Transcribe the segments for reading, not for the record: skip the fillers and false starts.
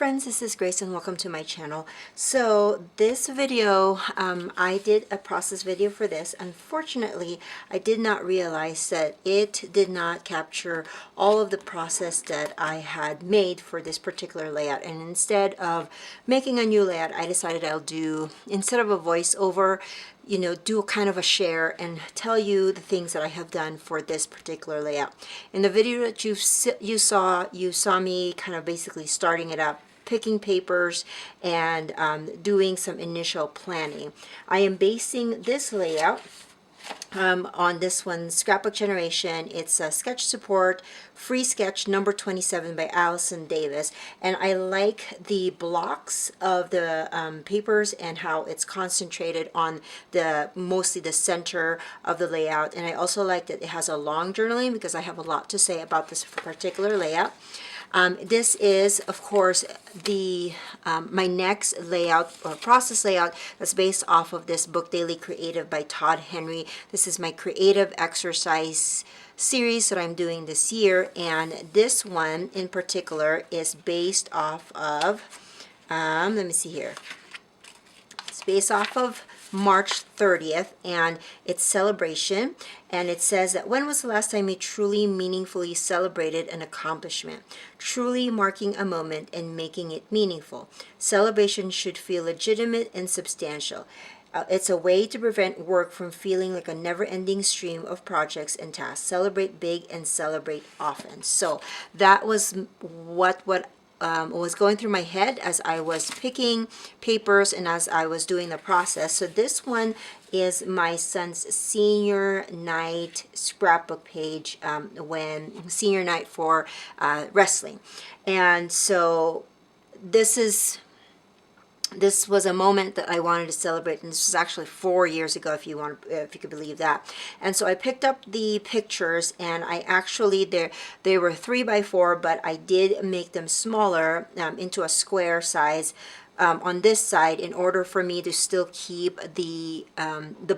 friends, this is Grace and welcome to my channel. So this video, I did a process video for this. Unfortunately, I did not realize that it did not capture all of the process that I had made for this particular layout. And instead of making a new layout, I decided I'll do, instead of a voiceover, do kind of a share and tell you the things that I have done for this particular layout. In the video that you saw me kind of basically starting it up, picking papers and doing some initial planning. I am basing this layout on this one, Scrapbook Generation. It's a sketch support, free sketch number 27 by Allison Davis. And I like the blocks of the papers and how it's concentrated on mostly the center of the layout. And I also like that it has a long journaling because I have a lot to say about this particular layout. This is, of course, my next layout or process layout that's based off of this book, Daily Creative by Todd Henry. This is my creative exercise series that I'm doing this year, and this one in particular is based off of, let me see here. It's based off of March 30th, and it's celebration, and it says that when was the last time you truly meaningfully celebrated an accomplishment, truly marking a moment and making it meaningful. Celebration should feel legitimate and substantial. It's a way to prevent work from feeling like a never-ending stream of projects and tasks. Celebrate big and celebrate often. So that was what was going through my head as I was picking papers and as I was doing the process. So this one is my son's senior night scrapbook page, when senior night for wrestling. And so this was a moment that I wanted to celebrate, and this was actually 4 years ago, if you could believe that. And so I picked up the pictures, and I actually they were 3x4, but I did make them smaller into a square size on this side in order for me to still keep the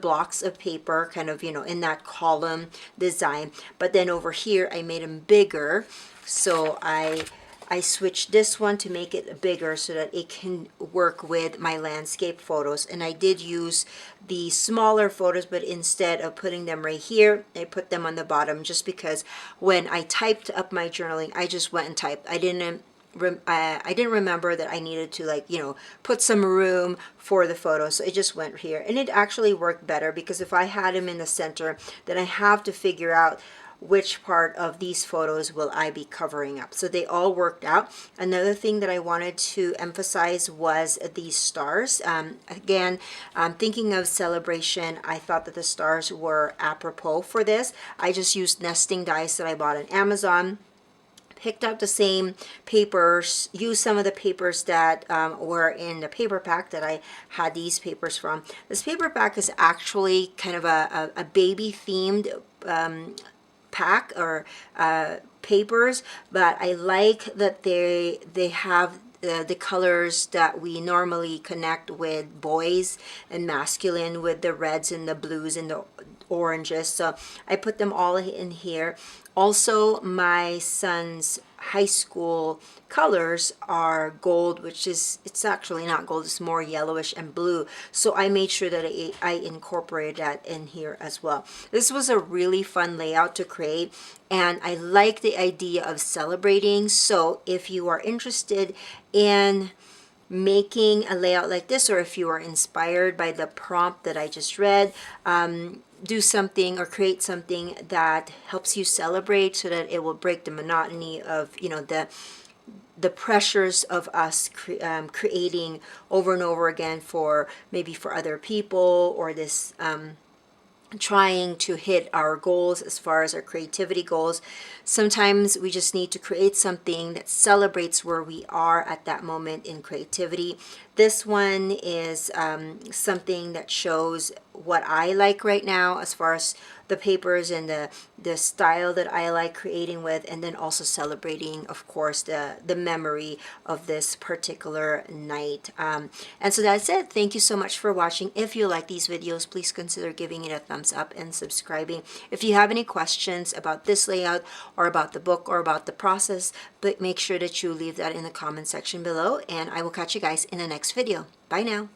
blocks of paper kind of in that column design. But then over here I made them bigger, so I switched this one to make it bigger so that it can work with my landscape photos. And I did use the smaller photos, but instead of putting them right here, I put them on the bottom just because when I typed up my journaling, I just went and typed. I didn't remember that I needed to put some room for the photos, so it just went here. And it actually worked better because if I had them in the center, then I have to figure out which part of these photos will I be covering up. So they all worked out. Another thing that I wanted to emphasize was these stars. Again, thinking of celebration, I thought that the stars were apropos for this. I just used nesting dice that I bought on Amazon, picked out the same papers, used some of the papers that were in the paper pack that I had these papers from. This paper pack is actually kind of a baby themed pack or papers, but I like that they have the colors that we normally connect with boys and masculine, with the reds and the blues and the oranges. So I put them all in here. Also, my son's high school colors are gold, which is, it's actually not gold, it's more yellowish and blue. So I made sure that I incorporated that in here as well. This was a really fun layout to create, and I like the idea of celebrating. So if you are interested in making a layout like this, or if you are inspired by the prompt that I just read, do something or create something that helps you celebrate so that it will break the monotony of the pressures of us creating over and over again for maybe for other people, or this trying to hit our goals as far as our creativity goals. Sometimes we just need to create something that celebrates where we are at that moment in creativity. This one is something that shows what I like right now as far as the papers and the style that I like creating with, and then also celebrating, of course, the memory of this particular night. And so that's it. Thank you so much for watching. If you like these videos, please consider giving it a thumbs up and subscribing. If you have any questions about this layout or about the book or about the process, but make sure that you leave that in the comment section below, and I will catch you guys in the next video. Bye now.